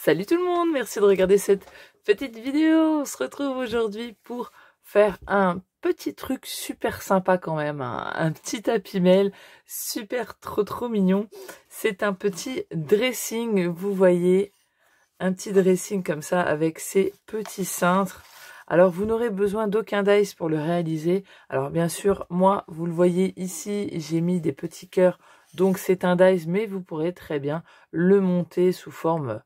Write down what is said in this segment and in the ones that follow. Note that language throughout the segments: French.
Salut tout le monde, merci de regarder cette petite vidéo. On se retrouve aujourd'hui pour faire un petit truc super sympa quand même, un petit Happy Mail super trop mignon. C'est un petit dressing, vous voyez, un petit dressing comme ça avec ces petits cintres. Alors vous n'aurez besoin d'aucun dice pour le réaliser. Alors bien sûr, moi, vous le voyez ici, j'ai mis des petits cœurs, donc c'est un dice, mais vous pourrez très bien le monter sous forme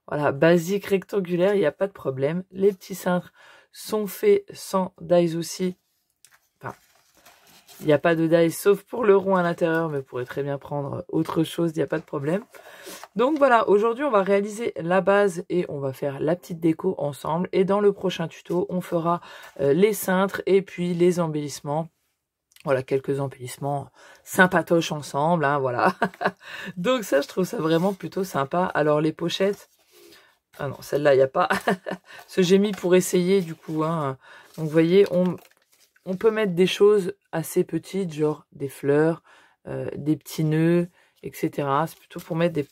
voilà, basique, rectangulaire, il n'y a pas de problème. Les petits cintres sont faits sans dies aussi. Enfin, il n'y a pas de dies sauf pour le rond à l'intérieur, mais vous pourrez très bien prendre autre chose, il n'y a pas de problème. Donc voilà, aujourd'hui on va réaliser la base et on va faire la petite déco ensemble. Et dans le prochain tuto, on fera les cintres et puis les embellissements. Voilà, quelques embellissements sympatoches ensemble, hein, voilà. Donc ça, je trouve ça vraiment plutôt sympa. Alors les pochettes... Ah non, celle-là, il n'y a pas. Ce j'ai mis pour essayer, du coup. Hein. Donc, vous voyez, on peut mettre des choses assez petites, genre des fleurs, des petits nœuds, etc. C'est plutôt pour mettre des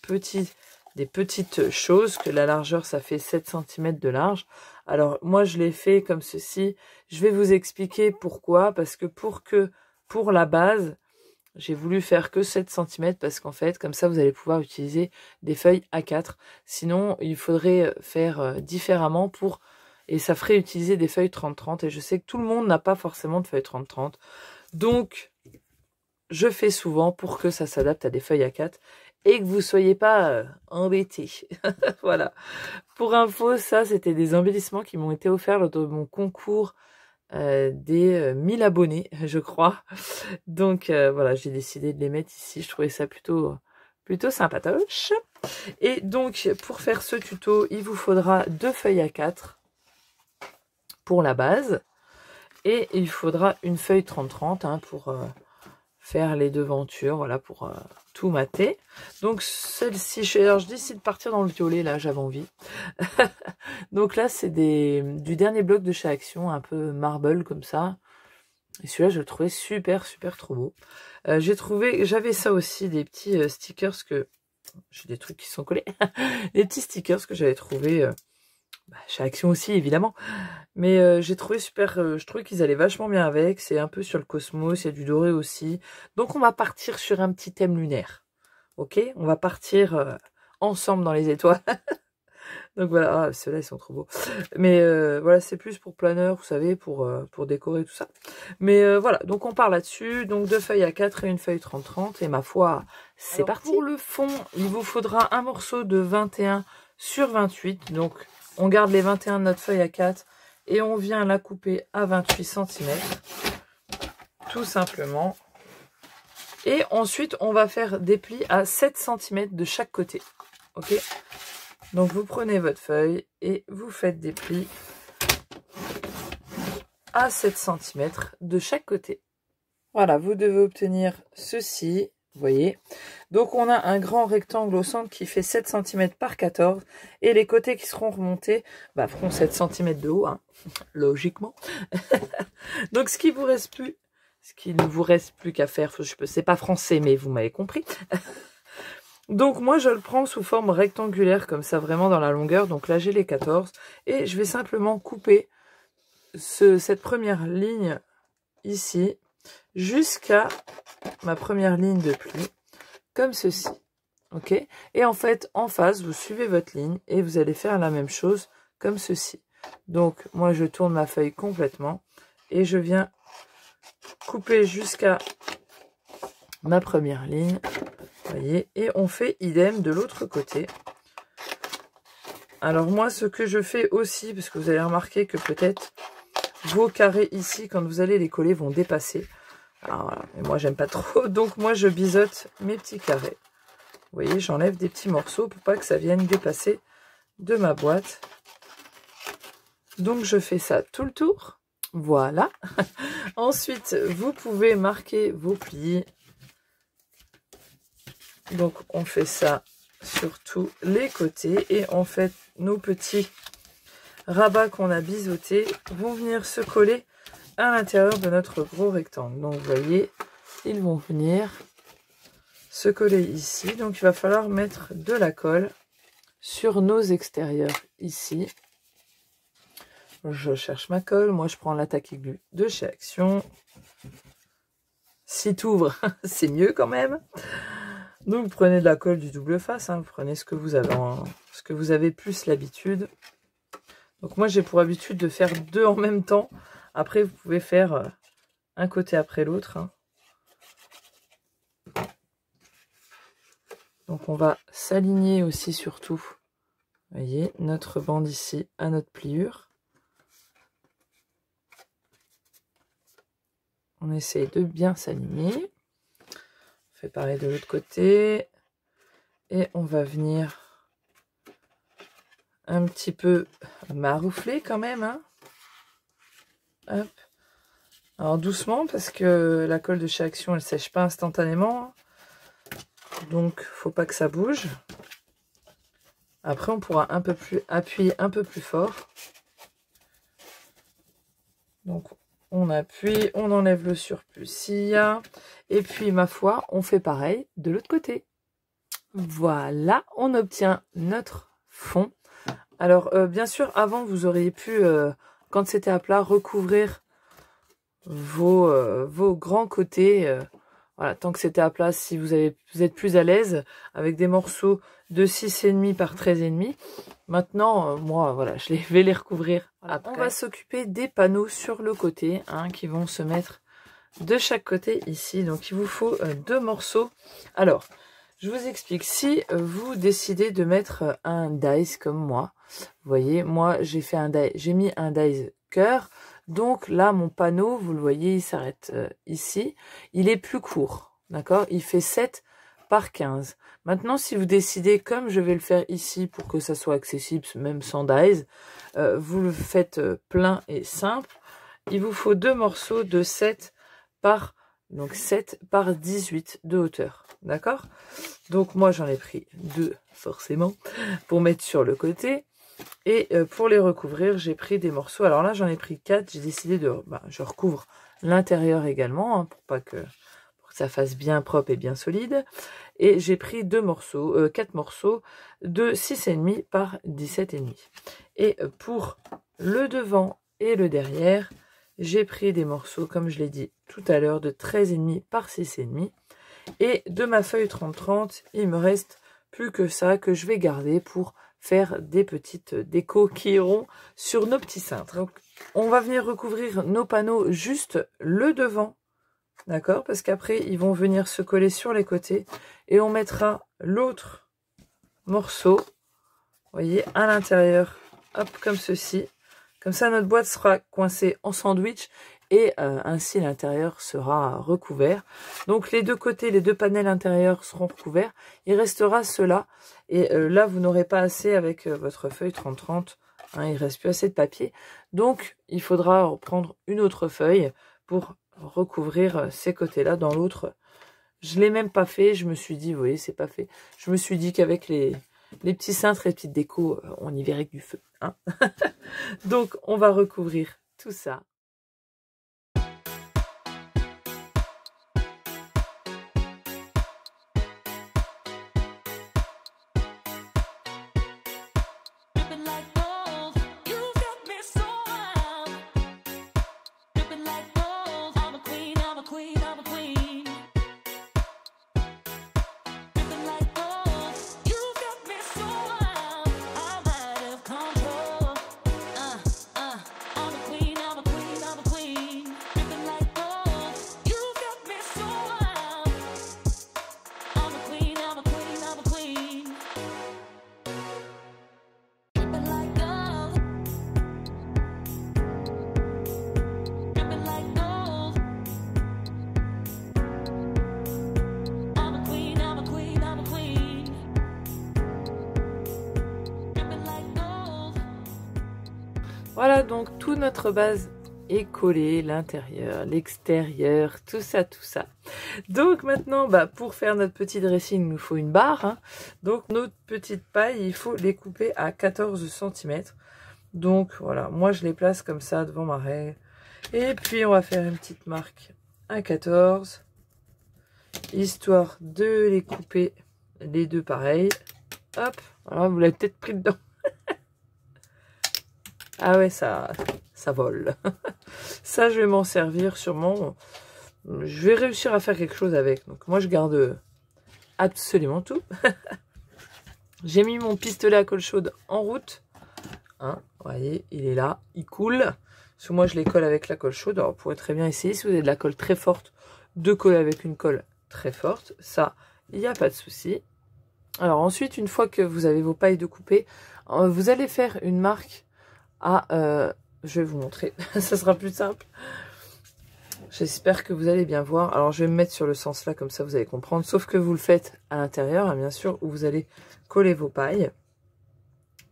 petites choses, que la largeur, ça fait 7 cm de large. Alors, moi, je l'ai fait comme ceci. Je vais vous expliquer pourquoi. Parce que pour la base... J'ai voulu faire que 7 cm parce qu'en fait, comme ça, vous allez pouvoir utiliser des feuilles A4. Sinon, il faudrait faire différemment et ça ferait utiliser des feuilles 30-30. Et je sais que tout le monde n'a pas forcément de feuilles 30-30. Donc, je fais souvent pour que ça s'adapte à des feuilles A4 et que vous ne soyez pas embêtés. Voilà. Pour info, ça, c'était des embellissements qui m'ont été offerts lors de mon concours des 1000 abonnés, je crois. Donc voilà, j'ai décidé de les mettre ici. Je trouvais ça plutôt sympatoche. Et donc, pour faire ce tuto, il vous faudra 2 feuilles A4 pour la base. Et il faudra une feuille 30-30 hein, pour faire les devantures, voilà, pour tout mater. Donc celle-ci, alors je décide de partir dans le violet, là, j'avais envie. Donc là, c'est du dernier bloc de chez Action, un peu marble comme ça. Et celui-là, je le trouvais super trop beau. J'avais ça aussi, des petits stickers que... J'ai des trucs qui sont collés. Des petits stickers que j'avais trouvé chez Action aussi, évidemment. Mais j'ai trouvé super... je trouvais qu'ils allaient vachement bien avec. C'est un peu sur le cosmos, il y a du doré aussi. Donc on va partir sur un petit thème lunaire. Ok? On va partir ensemble dans les étoiles. Donc voilà, ah, ceux-là ils sont trop beaux. Mais voilà, c'est plus pour planeur, vous savez, pour décorer tout ça. Mais voilà, donc on part là-dessus. Donc 2 feuilles A4 et une feuille 30-30. Et ma foi, c'est parti. Pour le fond, il vous faudra un morceau de 21 sur 28. Donc on garde les 21 de notre feuille A4 et on vient la couper à 28 cm. Tout simplement. Et ensuite, on va faire des plis à 7 cm de chaque côté. Ok ? Donc vous prenez votre feuille et vous faites des plis à 7 cm de chaque côté. Voilà, vous devez obtenir ceci, vous voyez. Donc on a un grand rectangle au centre qui fait 7 cm par 14 et les côtés qui seront remontés feront 7 cm de haut, hein, logiquement. Donc ce qui ne vous reste plus qu'à faire, c'est pas français mais vous m'avez compris. Donc moi je le prends sous forme rectangulaire comme ça vraiment dans la longueur. Donc là j'ai les 14 et je vais simplement couper cette première ligne ici jusqu'à ma première ligne de pli comme ceci. Ok? Et en fait en face vous suivez votre ligne et vous allez faire la même chose comme ceci. Donc moi je tourne ma feuille complètement et je viens couper jusqu'à ma première ligne. Voyez, et on fait idem de l'autre côté. Alors moi ce que je fais aussi, parce que vous allez remarquer que peut-être vos carrés ici, quand vous allez les coller, vont dépasser. Alors voilà, mais moi j'aime pas trop, donc moi je biseaute mes petits carrés. Vous voyez, j'enlève des petits morceaux pour pas que ça vienne dépasser de ma boîte. Donc je fais ça tout le tour. Voilà. Ensuite, vous pouvez marquer vos plis. Donc on fait ça sur tous les côtés et en fait nos petits rabats qu'on a biseautés vont venir se coller à l'intérieur de notre gros rectangle. Donc vous voyez, ils vont venir se coller ici. Donc il va falloir mettre de la colle sur nos extérieurs ici. Je cherche ma colle. Moi, je prends la tacky glue de chez Action. Si t'ouvres, c'est mieux quand même. Donc, vous prenez de la colle du double face. Hein, vous prenez ce que vous avez plus l'habitude. Donc, moi, j'ai pour habitude de faire 2 en même temps. Après, vous pouvez faire un côté après l'autre. Hein. Donc, on va s'aligner aussi surtout. Vous voyez, notre bande ici à notre pliure. On essaye de bien s'aligner. On fait pareil de l'autre côté. Et on va venir un petit peu maroufler quand même. Hein. Hop. Alors doucement parce que la colle de chez Action, elle ne sèche pas instantanément. Donc, faut pas que ça bouge. Après, on pourra appuyer un peu plus fort. Donc, on appuie, on enlève le surplus s'il y a. Et puis, ma foi, on fait pareil de l'autre côté. Voilà, on obtient notre fond. Alors, bien sûr, avant, vous auriez pu, quand c'était à plat, recouvrir vos grands côtés. Voilà, tant que c'était à plat, si vous êtes plus à l'aise avec des morceaux de 6,5 par 13,5. Maintenant, moi, voilà, je vais les recouvrir après. On va s'occuper des panneaux sur le côté, hein, qui vont se mettre de chaque côté ici. Donc, il vous faut 2 morceaux. Alors, je vous explique. Si vous décidez de mettre un dies comme moi, vous voyez, moi, j'ai mis un dies cœur. Donc là, mon panneau, vous le voyez, il s'arrête ici. Il est plus court, d'accord? Il fait 7 par 15. Maintenant, si vous décidez, comme je vais le faire ici, pour que ça soit accessible, même sans dies, vous le faites plein et simple. Il vous faut 2 morceaux de 7 par 18 de hauteur, d'accord? Donc moi, j'en ai pris 2, forcément, pour mettre sur le côté. Et pour les recouvrir, j'ai pris des morceaux. Alors là, j'en ai pris 4. J'ai décidé de... je recouvre l'intérieur également, hein, pour que ça fasse bien propre et bien solide. Et j'ai pris 4 morceaux de 6,5 par 17,5. Et pour le devant et le derrière, j'ai pris des morceaux, comme je l'ai dit tout à l'heure, de 13,5 par 6,5. Et de ma feuille 30-30, il me reste plus que ça que je vais garder pour faire des petites décos qui iront sur nos petits cintres. Donc, on va venir recouvrir nos panneaux juste le devant, d'accord? Parce qu'après, ils vont venir se coller sur les côtés et on mettra l'autre morceau, vous voyez, à l'intérieur, hop, comme ceci. Comme ça, notre boîte sera coincée en sandwich et ainsi l'intérieur sera recouvert. Donc les deux côtés, les 2 panels intérieurs seront recouverts. Il restera cela. Et là, vous n'aurez pas assez avec votre feuille 30-30. Hein, il ne reste plus assez de papier. Donc, il faudra prendre une autre feuille pour recouvrir ces côtés-là. Dans l'autre, je ne l'ai même pas fait. Je me suis dit, vous voyez, c'est pas fait. Je me suis dit qu'avec les petits cintres et les petites décos, on y verrait que du feu. Hein. Donc, on va recouvrir tout ça. Voilà, donc toute notre base est collée, l'intérieur, l'extérieur, tout ça, tout ça. Donc maintenant, pour faire notre petit dressing, il nous faut une barre. Hein. Donc nos petites pailles, il faut les couper à 14 cm. Donc voilà, moi je les place comme ça devant ma règle. Et puis on va faire une petite marque à 14, histoire de les couper les deux pareils. Hop, voilà, vous l'avez peut-être pris dedans. Ah ouais, ça vole. Ça, je vais m'en servir sûrement. Je vais réussir à faire quelque chose avec. Donc moi, je garde absolument tout. J'ai mis mon pistolet à colle chaude en route. Hein, vous voyez, il est là, il coule. Parce que moi, je les colle avec la colle chaude. Alors, vous pourrez très bien essayer, si vous avez de la colle très forte, de coller avec une colle très forte. Ça, il n'y a pas de souci. Alors ensuite, une fois que vous avez vos pailles de couper, vous allez faire une marque à... je vais vous montrer, ça sera plus simple. J'espère que vous allez bien voir. Alors je vais me mettre sur le sens là, comme ça vous allez comprendre. Sauf que vous le faites à l'intérieur, hein, bien sûr, où vous allez coller vos pailles.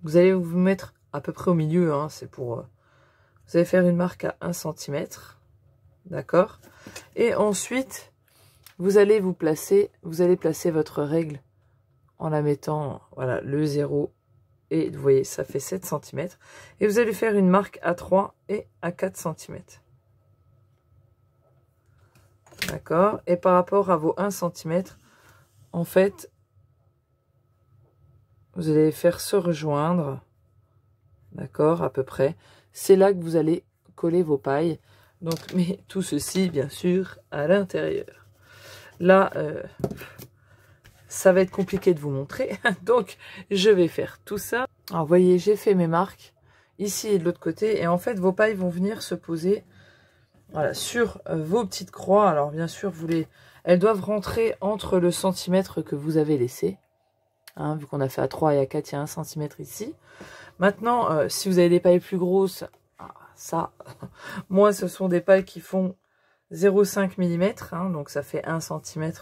Vous allez vous mettre à peu près au milieu, hein, c'est pour... vous allez faire une marque à 1 cm. D'accord. Et ensuite, vous allez placer votre règle en la mettant, voilà, le 0. Et vous voyez, ça fait 7 cm. Et vous allez faire une marque à 3 et à 4 cm. D'accord. Et par rapport à vos 1 cm, en fait, vous allez faire se rejoindre. D'accord, à peu près. C'est là que vous allez coller vos pailles. Donc, mais tout ceci, bien sûr, à l'intérieur. Là, ça va être compliqué de vous montrer. Donc, je vais faire tout ça. Alors, vous voyez, j'ai fait mes marques ici et de l'autre côté. Et en fait, vos pailles vont venir se poser, voilà, sur vos petites croix. Alors, bien sûr, elles doivent rentrer entre le centimètre que vous avez laissé. Hein, vu qu'on a fait à 3 et à 4, il y a 1 cm ici. Maintenant, si vous avez des pailles plus grosses, ça, moi, ce sont des pailles qui font 0,5 mm. Hein, donc, ça fait 1 cm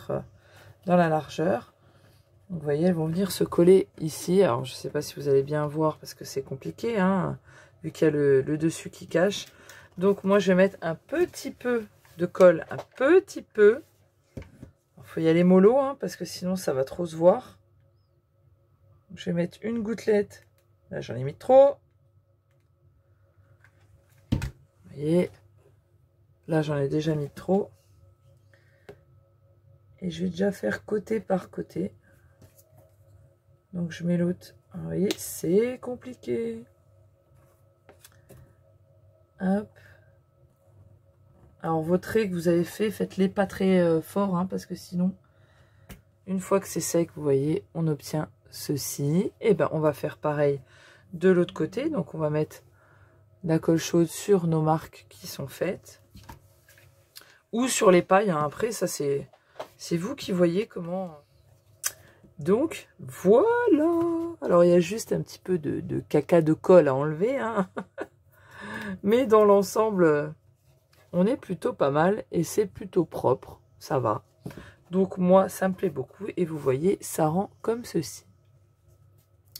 dans la largeur. Donc, vous voyez, elles vont venir se coller ici. Alors, je ne sais pas si vous allez bien voir parce que c'est compliqué, hein, vu qu'il y a le dessus qui cache. Donc, moi, je vais mettre un petit peu de colle, un petit peu. Il faut y aller mollo, hein, parce que sinon, ça va trop se voir. Donc, je vais mettre une gouttelette. Là, j'en ai mis trop. Vous voyez, là, j'en ai déjà mis trop. Et je vais déjà faire côté par côté. Donc, je mets l'autre. Vous voyez, c'est compliqué. Hop. Alors, vos traits que vous avez fait, faites-les pas très fort, hein, parce que sinon, une fois que c'est sec, vous voyez, on obtient ceci. Et ben, on va faire pareil de l'autre côté. Donc, on va mettre la colle chaude sur nos marques qui sont faites. Ou sur les pailles, hein. Après, ça, c'est vous qui voyez comment... Donc, voilà. Alors, il y a juste un petit peu de caca de colle à enlever, hein. Mais dans l'ensemble, on est plutôt pas mal et c'est plutôt propre. Ça va. Donc, moi, ça me plaît beaucoup. Et vous voyez, ça rend comme ceci.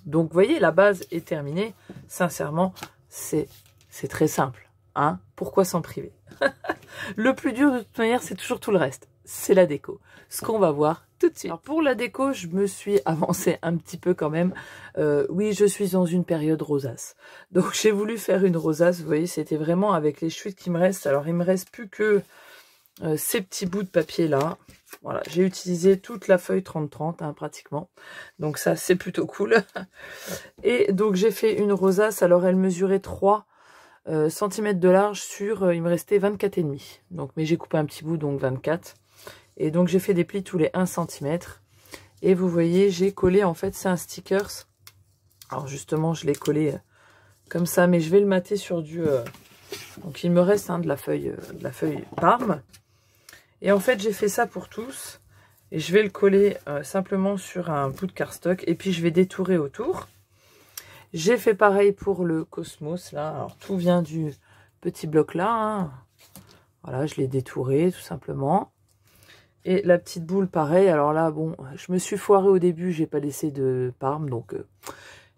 Donc, vous voyez, la base est terminée. Sincèrement, c'est très simple. Hein. Pourquoi s'en priver? Le plus dur, de toute manière, c'est toujours tout le reste. C'est la déco. Ce qu'on va voir tout de suite. Alors pour la déco, je me suis avancée un petit peu quand même. Oui, je suis dans une période rosace. Donc j'ai voulu faire une rosace. Vous voyez, c'était vraiment avec les chutes qui me restent. Alors il me reste plus que ces petits bouts de papier là. Voilà, j'ai utilisé toute la feuille 30-30 hein, pratiquement. Donc ça, c'est plutôt cool. Et donc j'ai fait une rosace. Alors elle mesurait 3 cm de large sur, il me restait 24,5. Donc, mais j'ai coupé un petit bout, donc 24. Et donc, j'ai fait des plis tous les 1 cm. Et vous voyez, j'ai collé, en fait, c'est un stickers. Alors, justement, je l'ai collé comme ça, mais je vais le mater sur du... donc, il me reste hein, de la feuille Parme. Et en fait, j'ai fait ça pour tous. Et je vais le coller simplement sur un bout de cardstock. Et puis, je vais détourer autour. J'ai fait pareil pour le Cosmos, là. Alors, tout vient du petit bloc là. Hein. Voilà, je l'ai détouré, tout simplement. Et la petite boule, pareil. Alors là, bon, je me suis foirée au début. J'ai pas laissé de Parme, donc...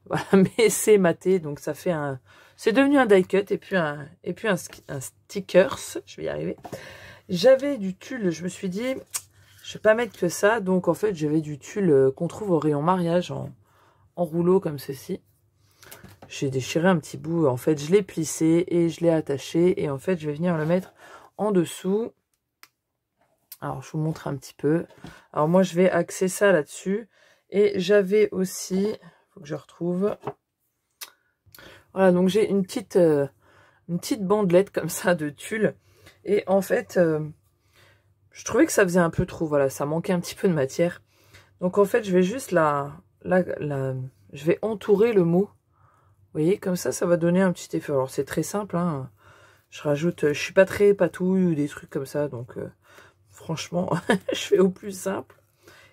voilà, mais c'est maté, donc ça fait un... C'est devenu un die cut et puis un stickers. Je vais y arriver. J'avais du tulle, je me suis dit... Je vais pas mettre que ça. Donc, en fait, j'avais du tulle qu'on trouve au rayon mariage en rouleau comme ceci. J'ai déchiré un petit bout, en fait je l'ai plissé et je l'ai attaché et en fait je vais venir le mettre en dessous. Alors je vous montre un petit peu. Alors moi je vais axer ça là-dessus Et j'avais aussi, faut que je retrouve. Voilà, donc j'ai une petite bandelette comme ça de tulle. Et en fait, je trouvais que ça faisait un peu trop, voilà, ça manquait un petit peu de matière. Donc en fait, je vais juste je vais entourer le mot. Vous voyez, comme ça va donner un petit effet. Alors c'est très simple, hein. Je rajoute, je suis pas très patouille ou des trucs comme ça, donc franchement, je fais au plus simple.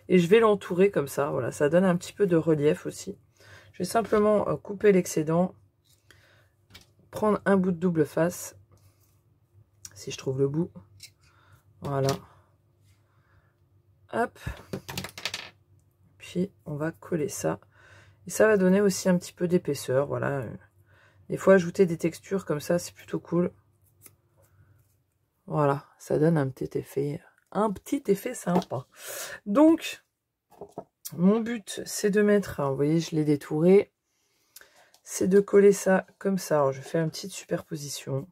Et je vais l'entourer comme ça, voilà, ça donne un petit peu de relief aussi. Je vais simplement couper l'excédent, prendre un bout de double face, si je trouve le bout. Voilà. Hop. Puis on va coller ça. Et ça va donner aussi un petit peu d'épaisseur, voilà. Des fois, ajouter des textures comme ça, c'est plutôt cool. Voilà, ça donne un petit effet sympa. Donc, mon but, c'est de mettre, vous voyez, je l'ai détouré, c'est de coller ça comme ça. Alors, je fais une petite superposition.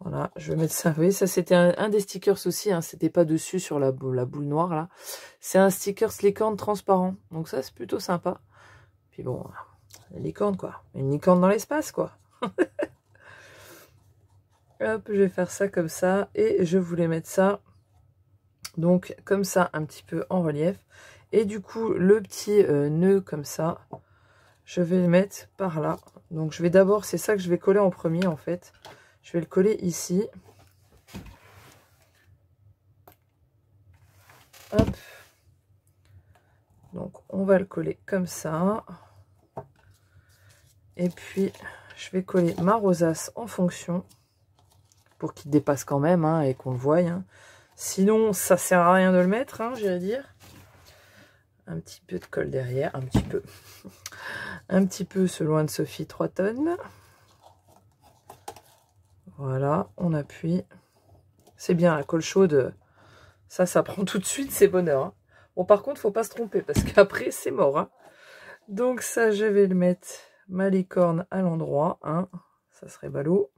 Voilà, je vais mettre ça. Vous voyez, ça, c'était un des stickers aussi, hein, c'était pas dessus sur la boule noire, là. C'est un sticker licorne transparent, donc ça, c'est plutôt sympa. Puis bon, la licorne, quoi. Une licorne dans l'espace, quoi. Hop, je vais faire ça comme ça. Et je voulais mettre ça, donc, comme ça, un petit peu en relief. Et du coup, le petit nœud, comme ça, je vais le mettre par là. Donc, je vais d'abord, c'est ça que je vais coller en premier, en fait. Je vais le coller ici. Hop. Donc, on va le coller comme ça. Et puis, je vais coller ma rosace en fonction. Pour qu'il dépasse quand même, hein, et qu'on le voie. Hein. Sinon, ça sert à rien de le mettre, hein, j'irais dire. Un petit peu de colle derrière, un petit peu. Un petit peu selon Anne-Sophie 3 tonnes. Voilà, on appuie. C'est bien, la colle chaude, ça prend tout de suite, c'est bonheur. Hein. Bon, par contre, faut pas se tromper, parce qu'après, c'est mort. Hein. Donc ça, je vais le mettre, ma licorne, à l'endroit. Hein. Ça serait ballot.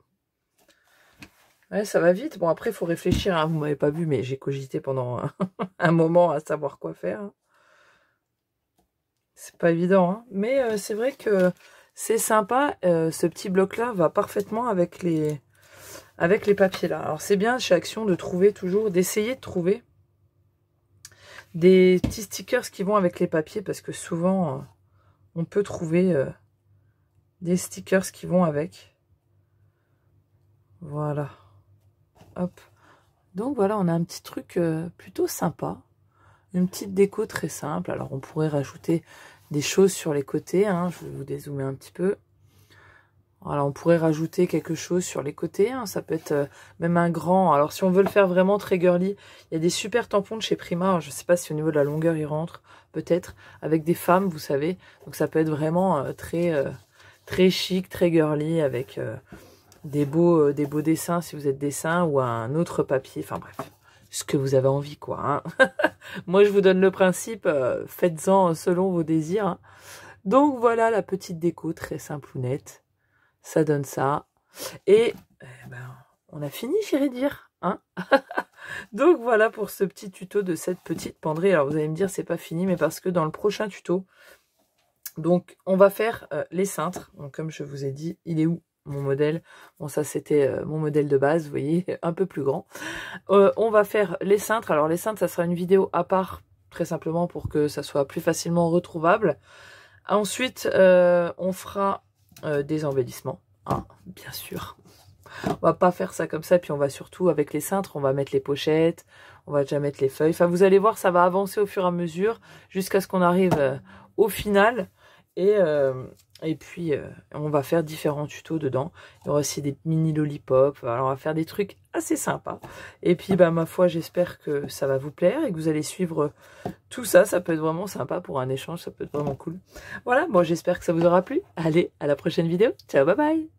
Ouais, ça va vite. Bon, après, il faut réfléchir. Hein. Vous m'avez pas vu, mais j'ai cogité pendant un moment à savoir quoi faire. Hein. C'est pas évident. Hein. Mais c'est vrai que c'est sympa. Ce petit bloc-là va parfaitement avec les papiers là. Alors c'est bien chez Action de trouver toujours, d'essayer de trouver des petits stickers qui vont avec les papiers, parce que souvent on peut trouver des stickers qui vont avec. Voilà. Hop. Donc voilà, on a un petit truc plutôt sympa. Une petite déco très simple. Alors on pourrait rajouter des choses sur les côtés. Hein. Je vais vous dézoomer un petit peu. Voilà, on pourrait rajouter quelque chose sur les côtés, hein. Ça peut être même un grand. Alors si on veut le faire vraiment très girly, il y a des super tampons de chez Prima. Alors, je ne sais pas si au niveau de la longueur il rentre, peut-être, avec des femmes, vous savez. Donc ça peut être vraiment très chic, très girly, avec des beaux dessins si vous êtes dessin, ou un autre papier. Enfin bref, ce que vous avez envie, quoi. Hein. Moi je vous donne le principe, faites-en selon vos désirs. Hein. Donc voilà la petite déco très simple ou nette. Ça donne ça. Et on a fini, j'irais dire. Hein. Donc voilà pour ce petit tuto de cette petite penderie. Alors vous allez me dire, c'est pas fini, mais parce que dans le prochain tuto, donc on va faire les cintres. Donc comme je vous ai dit, il est où mon modèle? Bon, ça c'était mon modèle de base, vous voyez, un peu plus grand. On va faire les cintres. Alors les cintres, ça sera une vidéo à part, très simplement pour que ça soit plus facilement retrouvable. Ensuite, on fera des embellissements, hein, bien sûr. On va pas faire ça comme ça, puis on va surtout, avec les cintres, on va mettre les pochettes, on va déjà mettre les feuilles. Enfin, vous allez voir, ça va avancer au fur et à mesure, jusqu'à ce qu'on arrive au final. Et puis, on va faire différents tutos dedans. Il y aura aussi des mini lollipops. Alors, on va faire des trucs assez sympas. Et puis, ma foi, j'espère que ça va vous plaire et que vous allez suivre tout ça. Ça peut être vraiment sympa pour un échange. Ça peut être vraiment cool. Voilà, bon, j'espère que ça vous aura plu. Allez, à la prochaine vidéo. Ciao, bye bye.